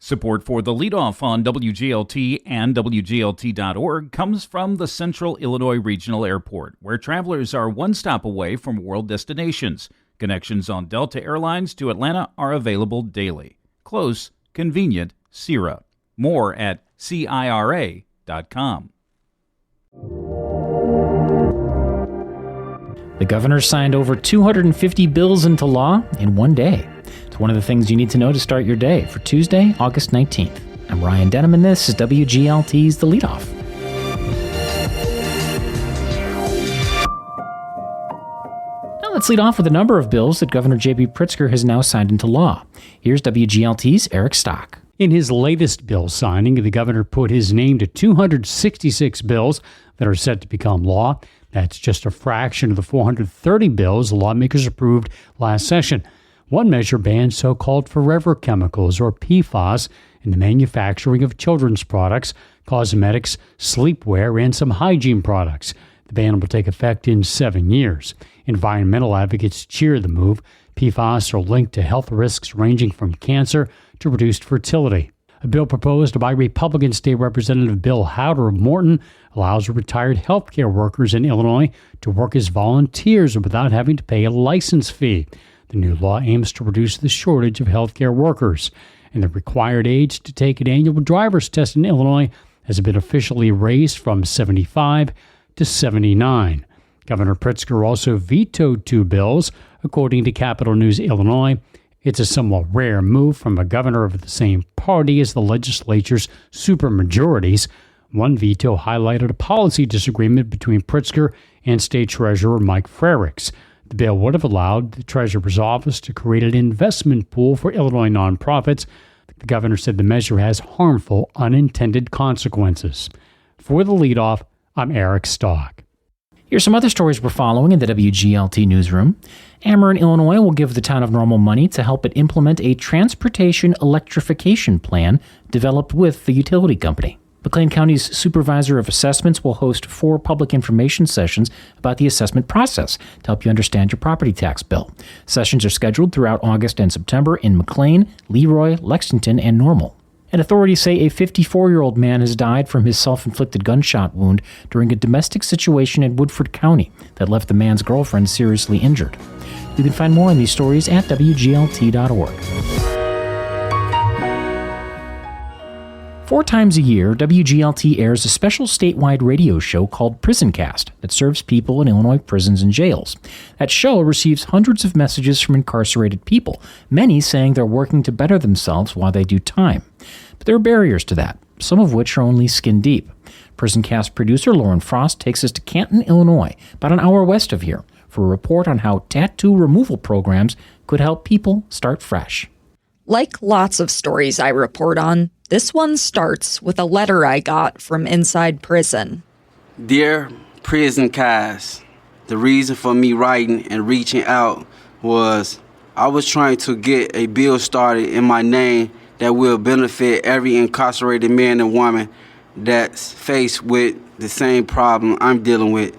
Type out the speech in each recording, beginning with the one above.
Support for the Leadoff on WGLT and WGLT.org comes from the Central Illinois Regional Airport, where travelers are one stop away from world destinations. Connections on Delta Airlines to Atlanta are available daily. Close, convenient, CIRA. More at CIRA.com. The governor signed over 250 bills into law in one day. It's one of the things you need to know to start your day for Tuesday, August 19th. I'm Ryan Denham, and this is WGLT's The Leadoff. Now let's lead off with a number of bills that Governor J.B. Pritzker has now signed into law. Here's WGLT's Eric Stock. In his latest bill signing, the governor put his name to 266 bills that are set to become law. That's just a fraction of the 430 bills lawmakers approved last session. One measure bans so-called forever chemicals, or PFAS, in the manufacturing of children's products, cosmetics, sleepwear, and some hygiene products. The ban will take effect in 7 years. Environmental advocates cheer the move. PFAS are linked to health risks ranging from cancer to reduced fertility. A bill proposed by Republican State Representative Bill Howder of Morton allows retired healthcare workers in Illinois to work as volunteers without having to pay a license fee. The new law aims to reduce the shortage of healthcare workers, and the required age to take an annual driver's test in Illinois has been officially raised from 75 to 79. Governor Pritzker also vetoed two bills, according to Capital News Illinois. It's a somewhat rare move from a governor of the same party as the legislature's supermajorities. One veto highlighted a policy disagreement between Pritzker and State Treasurer Mike Frerichs. The bill would have allowed the Treasurer's office to create an investment pool for Illinois nonprofits. The governor said the measure has harmful, unintended consequences. For the leadoff, I'm Eric Stock. Here's some other stories we're following in the WGLT newsroom. Ameren, Illinois will give the town of Normal money to help it implement a transportation electrification plan developed with the utility company. McLean County's Supervisor of Assessments will host 4 public information sessions about the assessment process to help you understand your property tax bill. Sessions are scheduled throughout August and September in McLean, Leroy, Lexington, and Normal. And authorities say a 54-year-old man has died from his self-inflicted gunshot wound during a domestic situation in Woodford County that left the man's girlfriend seriously injured. You can find more on these stories at WGLT.org. 4 times a year, WGLT airs a special statewide radio show called PrisonCast that serves people in Illinois prisons and jails. That show receives hundreds of messages from incarcerated people, many saying they're working to better themselves while they do time. But there are barriers to that, some of which are only skin deep. PrisonCast producer Lauren Frost takes us to Canton, Illinois, about an hour west of here, for a report on how tattoo removal programs could help people start fresh. Like lots of stories I report on, this one starts with a letter I got from inside prison. Dear Prison Cast, the reason for me writing and reaching out was I was trying to get a bill started in my name that will benefit every incarcerated man and woman that's faced with the same problem I'm dealing with.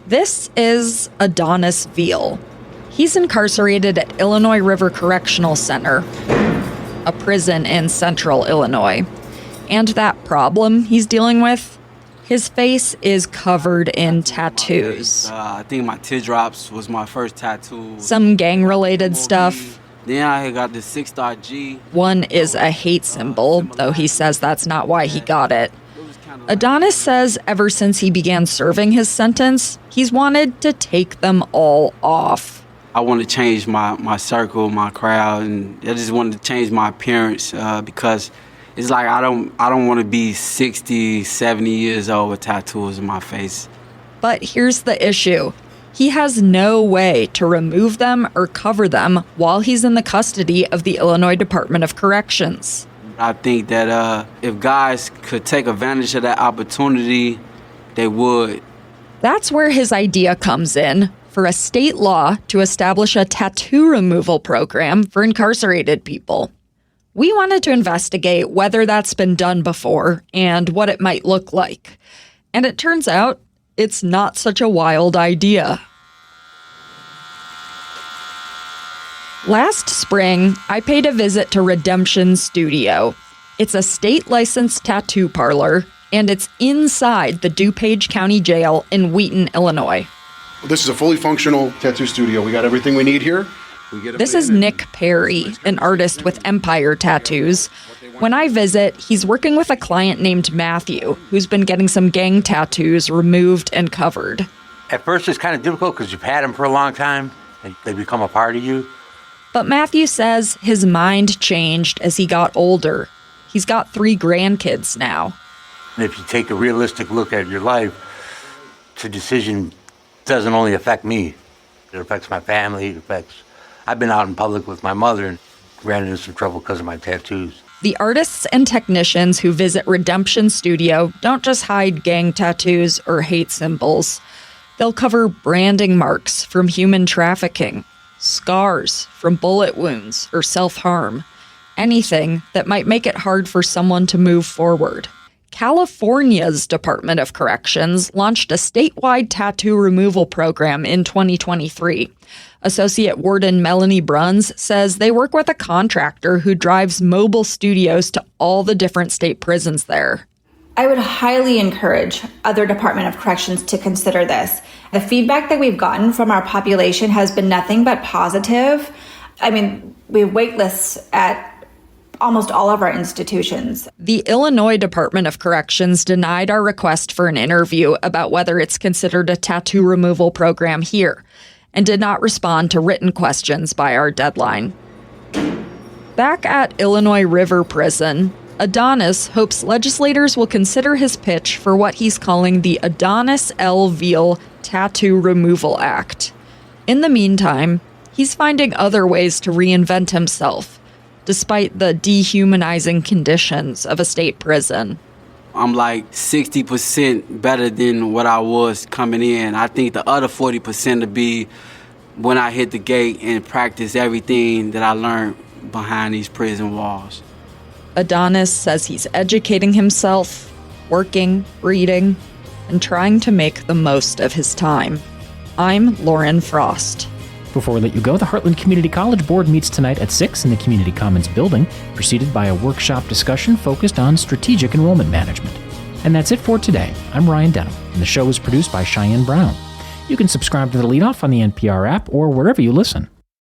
This is Adonis Veal. He's incarcerated at Illinois River Correctional Center, a prison in central Illinois. And that problem he's dealing with, his face is covered in tattoos. I think my teardrops was my first tattoo. Some gang-related stuff. Then I got the 6-star G. One is a hate symbol, though he says that's not why he got it. Adonis says ever since he began serving his sentence, he's wanted to take them all off. I want to change my circle, my crowd, and I just wanted to change my appearance because it's like I don't want to be 60, 70 years old with tattoos in my face. But here's the issue. He has no way to remove them or cover them while he's in the custody of the Illinois Department of Corrections. I think that if guys could take advantage of that opportunity, they would. That's where his idea comes in, for a state law to establish a tattoo removal program for incarcerated people. We wanted to investigate whether that's been done before and what it might look like. And it turns out it's not such a wild idea. Last spring, I paid a visit to Redemption Studio. It's a state-licensed tattoo parlor, and it's inside the DuPage County Jail in Wheaton, Illinois. This is a fully functional tattoo studio. We got everything we need here. This is Nick Perry, an artist with Empire Tattoos. When I visit, he's working with a client named Matthew, who's been getting some gang tattoos removed and covered. At first, it's kind of difficult because you've had them for a long time, and they become a part of you. But Matthew says his mind changed as he got older. He's got 3 grandkids now. And if you take a realistic look at your life, the decision doesn't only affect me. It affects my family. I've been out in public with my mother and ran into some trouble because of my tattoos. The artists and technicians who visit Redemption Studio don't just hide gang tattoos or hate symbols. They'll cover branding marks from human trafficking, scars from bullet wounds or self-harm, anything that might make it hard for someone to move forward. California's Department of Corrections launched a statewide tattoo removal program in 2023. Associate Warden Melanie Bruns says they work with a contractor who drives mobile studios to all the different state prisons there. I would highly encourage other Department of Corrections to consider this. The feedback that we've gotten from our population has been nothing but positive. I mean, we have wait lists at almost all of our institutions. The Illinois Department of Corrections denied our request for an interview about whether it's considered a tattoo removal program here, and did not respond to written questions by our deadline. Back at Illinois River Prison, Adonis hopes legislators will consider his pitch for what he's calling the Adonis L. Veal Tattoo Removal Act. In the meantime, he's finding other ways to reinvent himself, despite the dehumanizing conditions of a state prison. I'm like 60% better than what I was coming in. I think the other 40% to be when I hit the gate and practice everything that I learned behind these prison walls. Adonis says he's educating himself, working, reading, and trying to make the most of his time. I'm Lauren Frost. Before we let you go, the Heartland Community College Board meets tonight at 6 in the Community Commons building, preceded by a workshop discussion focused on strategic enrollment management. And that's it for today. I'm Ryan Denham, and the show is produced by Cheyenne Brown. You can subscribe to The Leadoff on the NPR app or wherever you listen.